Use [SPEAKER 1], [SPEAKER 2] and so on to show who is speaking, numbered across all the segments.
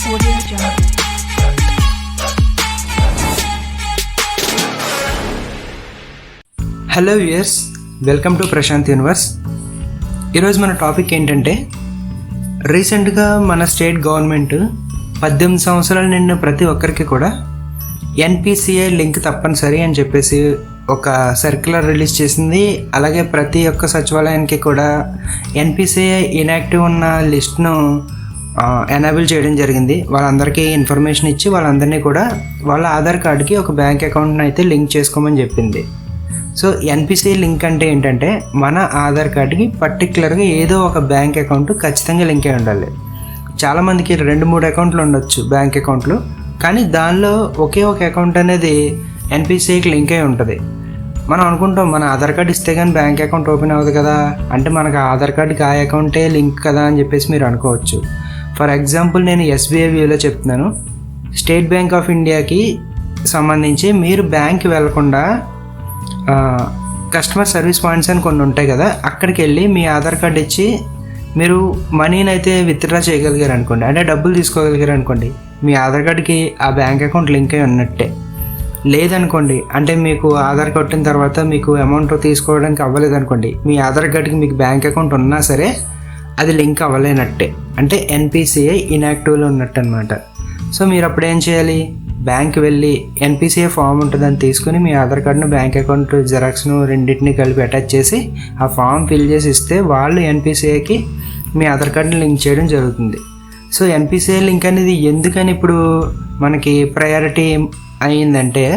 [SPEAKER 1] Hello viewers, welcome to Prashant universe. ఈరోజు మన topic ఏంటంటే, రీసెంట్గా మన స్టేట్ గవర్నమెంట్ 18 సంవత్సరాలు నిండిన ప్రతి ఒక్కరికి కూడా ఎన్పిసిఐ లింక్ తప్పనిసరి అని చెప్పేసి ఒక సర్క్యులర్ రిలీజ్ చేసింది. అలాగే ప్రతి ఒక్క సచివాలయానికి కూడా ఎన్పిసిఐ ఇన్యాక్టివ్ ఉన్న లిస్ట్ను ఎనేబుల్ చేయడం జరిగింది. వాళ్ళందరికీ ఇన్ఫర్మేషన్ ఇచ్చి వాళ్ళందరినీ కూడా వాళ్ళ ఆధార్ కార్డుకి ఒక బ్యాంక్ అకౌంట్ని అయితే లింక్ చేసుకోమని చెప్పింది. సో ఎన్పిసిఐ లింక్ అంటే ఏంటంటే, మన ఆధార్ కార్డుకి పర్టికులర్గా ఏదో ఒక బ్యాంక్ అకౌంట్ ఖచ్చితంగా లింక్ అయి ఉండాలి. చాలామందికి 2-3 అకౌంట్లు ఉండొచ్చు బ్యాంక్ అకౌంట్లు, కానీ దానిలో ఒకే ఒక అకౌంట్ అనేది ఎన్పిసిఐకి లింక్ అయి ఉంటుంది. మనం అనుకుంటాం మన ఆధార్ కార్డు ఇస్తే కానీ బ్యాంక్ అకౌంట్ ఓపెన్ అవ్వదు కదా, అంటే మనకు ఆధార్ కార్డుకి ఆ అకౌంటే లింక్ కదా అని చెప్పేసి మీరు అనుకోవచ్చు. ఫర్ ఎగ్జాంపుల్, నేను ఎస్బీఐ వ్యూలో చెప్తున్నాను. స్టేట్ బ్యాంక్ ఆఫ్ ఇండియాకి సంబంధించి మీరు బ్యాంక్కి వెళ్లకుండా కస్టమర్ సర్వీస్ పాయింట్స్ అని కొన్ని ఉంటాయి కదా, అక్కడికి వెళ్ళి మీ ఆధార్ కార్డు ఇచ్చి మీరు మనీని అయితే విత్డ్రా చేయగలిగారు అనుకోండి, అంటే డబ్బులు తీసుకోగలిగారు అనుకోండి, మీ ఆధార్ కార్డుకి ఆ బ్యాంక్ అకౌంట్ లింక్ అయి ఉన్నట్టే. లేదనుకోండి, అంటే మీకు ఆధార్ కొట్టిన తర్వాత మీకు అమౌంట్ తీసుకోవడానికి అవ్వలేదు అనుకోండి, మీ ఆధార్ కార్డుకి మీకు బ్యాంక్ అకౌంట్ ఉన్నా సరే అది లింక్ అవ్వలేనట్టే, అంటే ఎన్పిసిఐ ఇన్యాక్టివ్లో ఉన్నట్టు అనమాట. సో మీరు అప్పుడు ఏం చేయాలి, బ్యాంక్ వెళ్ళి ఎన్పిసిఐ ఫామ్ ఉంటుందని తీసుకుని మీ ఆధార్ కార్డును బ్యాంక్ అకౌంట్ జెరాక్స్ను రెండింటిని కలిపి అటాచ్ చేసి ఆ ఫామ్ ఫిల్ చేసి ఇస్తే వాళ్ళు ఎన్పిసిఐకి మీ ఆధార్ కార్డుని లింక్ చేయడం జరుగుతుంది. సో ఎన్పిసిఐ లింక్ అనేది ఎందుకని ఇప్పుడు మనకి ప్రయారిటీ అయ్యిందంటే,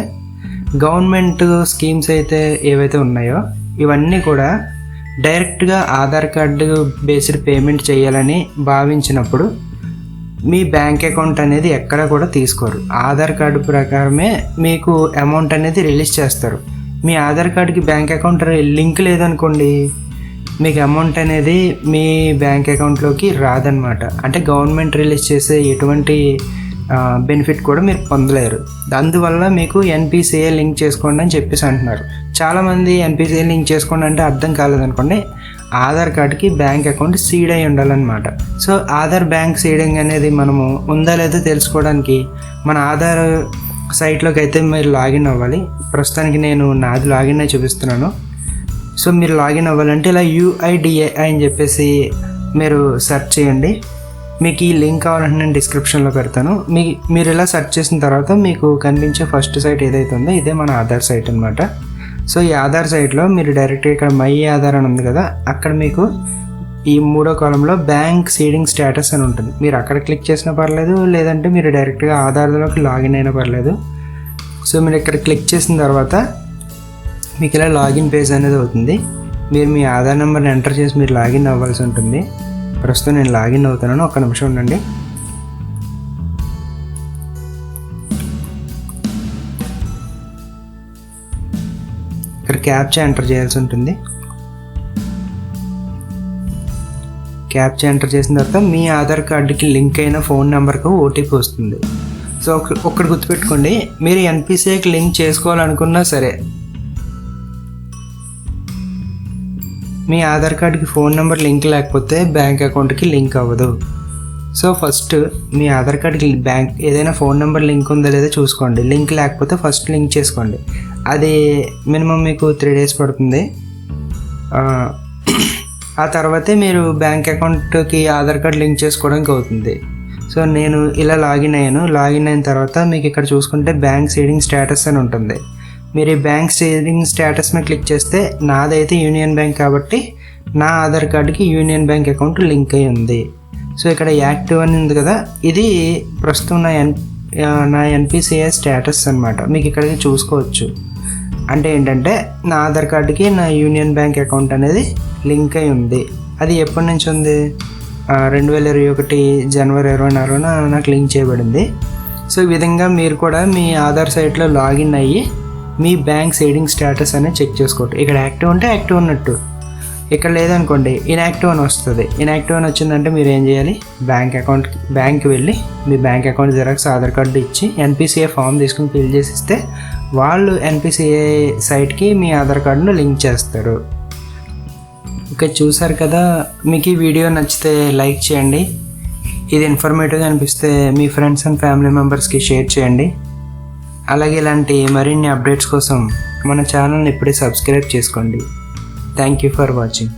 [SPEAKER 1] గవర్నమెంట్ స్కీమ్స్ అయితే ఏవైతే ఉన్నాయో ఇవన్నీ కూడా డైరెక్ట్గా ఆధార్ కార్డు బేస్డ్ పేమెంట్ చేయాలని భావించినప్పుడు మీ బ్యాంక్ అకౌంట్ అనేది ఎక్కడ కూడా తీసుకోరు. ఆధార్ కార్డు ప్రకారమే మీకు అమౌంట్ అనేది రిలీజ్ చేస్తారు. మీ ఆధార్ కార్డుకి బ్యాంక్ అకౌంట్ లింక్ లేదనుకోండి, మీకు అమౌంట్ అనేది మీ బ్యాంక్ అకౌంట్లోకి రాదనమాట. అంటే గవర్నమెంట్ రిలీజ్ చేసే ఎటువంటి బెనిఫిట్ కూడా మీరు పొందలేరు. అందువల్ల మీకు ఎన్పిసిఐ లింక్ చేసుకోండి అని చెప్పేసి అంటున్నారు. చాలామంది ఎన్పిసిఐ లింక్ చేసుకోండి అంటే అర్థం కాలేదనుకోండి, ఆధార్ కార్డుకి బ్యాంక్ అకౌంట్ సీడ్ అయి ఉండాలన్నమాట. సో ఆధార్ బ్యాంక్ సీడింగ్ అనేది మనము ఉందా లేదో తెలుసుకోవడానికి మన ఆధార్ సైట్లోకి అయితే మీరు లాగిన్ అవ్వాలి. ప్రస్తుతానికి నేను నాది లాగిన్ అయి చూపిస్తున్నాను. సో మీరు లాగిన్ అవ్వాలంటే ఇలా UIDAI అని చెప్పేసి మీరు సెర్చ్ చేయండి. మీకు ఈ లింక్ కావాలంటే నేను డిస్క్రిప్షన్లో పెడతాను. మీరు ఇలా సెర్చ్ చేసిన తర్వాత మీకు కనిపించే ఫస్ట్ సైట్ ఏదైతే ఉందో ఇదే మన ఆధార్ సైట్ అనమాట. సో ఈ ఆధార్ సైట్లో మీరు డైరెక్ట్గా ఇక్కడ మై ఆధార్ అని ఉంది కదా, అక్కడ మీకు ఈ 3వ కాలంలో బ్యాంక్ సీడింగ్ స్టేటస్ అని ఉంటుంది. మీరు అక్కడ క్లిక్ చేసినా పర్లేదు, లేదంటే మీరు డైరెక్ట్గా ఆధార్లోకి లాగిన్ అయినా పర్లేదు. సో మీరు ఇక్కడ క్లిక్ చేసిన తర్వాత మీకు ఇలా లాగిన్ పేజ్ అనేది అవుతుంది. మీరు మీ ఆధార్ నెంబర్ని ఎంటర్ చేసి మీరు లాగిన్ అవ్వాల్సి ఉంటుంది. ప్రస్తుతం నేను లాగిన్ అవుతున్నాను, ఒక్క నిమిషం ఉండండి. ఇక్కడ క్యాప్చా ఎంటర్ చేయాల్సి ఉంటుంది. క్యాప్చా ఎంటర్ చేసిన తర్వాత మీ ఆధార్ కార్డుకి లింక్ అయిన ఫోన్ నెంబర్కు ఓటీపీ వస్తుంది. సో ఒక్కటి గుర్తుపెట్టుకోండి, మీరు ఎన్పిసిఐకి లింక్ చేసుకోవాలనుకున్నా సరే మీ ఆధార్ కార్డుకి ఫోన్ నెంబర్ లింక్ లేకపోతే బ్యాంక్ అకౌంట్కి లింక్ అవ్వదు. సో ఫస్ట్ మీ ఆధార్ కార్డుకి బ్యాంక్ ఏదైనా ఫోన్ నెంబర్ లింక్ ఉందో లేదో చూసుకోండి. లింక్ లేకపోతే ఫస్ట్ లింక్ చేసుకోండి. అది మినిమం మీకు 3 days పడుతుంది. ఆ తర్వాతే మీరు బ్యాంక్ అకౌంట్కి ఆధార్ కార్డు లింక్ చేసుకోవడానికి అవుతుంది. సో నేను ఇలా లాగిన్ అయ్యాను. లాగిన్ అయిన తర్వాత మీకు ఇక్కడ చూసుకుంటే బ్యాంక్ సీడింగ్ స్టేటస్ అని ఉంటుంది. మీరు ఈ బ్యాంక్ సీడింగ్ స్టేటస్ మీద క్లిక్ చేస్తే నాదైతే యూనియన్ బ్యాంక్ కాబట్టి నా ఆధార్ కార్డుకి యూనియన్ బ్యాంక్ అకౌంట్ లింక్ అయి ఉంది. సో ఇక్కడ యాక్టివ్ అని ఉంది కదా, ఇది ప్రస్తుతం నా ఎన్పిసిఐ స్టేటస్ అనమాట. మీకు ఇక్కడికి చూసుకోవచ్చు. అంటే ఏంటంటే నా ఆధార్ కార్డుకి నా యూనియన్ బ్యాంక్ అకౌంట్ అనేది లింక్ అయి ఉంది. అది ఎప్పటి నుంచి ఉంది, 2021 జనవరి 24న నాకు లింక్ చేయబడింది. సో ఈ విధంగా మీరు కూడా మీ ఆధార్ సైట్లో లాగిన్ అయ్యి మీ బ్యాంక్ సీడింగ్ స్టేటస్ అనేది చెక్ చేసుకోండి. ఇక్కడ యాక్టివ్ ఉంటే యాక్టివ్ ఉన్నట్టు, ఇక్కడ లేదనుకోండి ఇన్యాక్టివ్ అని వస్తుంది. ఇన్యాక్టివ్ అని వచ్చిందంటే మీరు ఏం చేయాలి, బ్యాంక్కి వెళ్ళి మీ bank account xerox Aadhaar card ఇచ్చి ఎన్పిసిఐ ఫామ్ తీసుకుని ఫిల్ చేసి ఇస్తే వాళ్ళు ఎన్పిసిఐ సైట్కి మీ ఆధార్ కార్డును లింక్ చేస్తారు. ఇక చూసారు కదా, మీకు ఈ వీడియో నచ్చితే లైక్ చేయండి. ఇది ఇన్ఫర్మేటివ్గా అనిపిస్తే మీ ఫ్రెండ్స్ అండ్ ఫ్యామిలీ మెంబర్స్కి షేర్ చేయండి. అలాగే ఇలాంటి మరిన్ని అప్డేట్స్ కోసం మన ఛానల్ని ఇప్పుడే సబ్స్క్రైబ్ చేసుకోండి. Thank you for watching.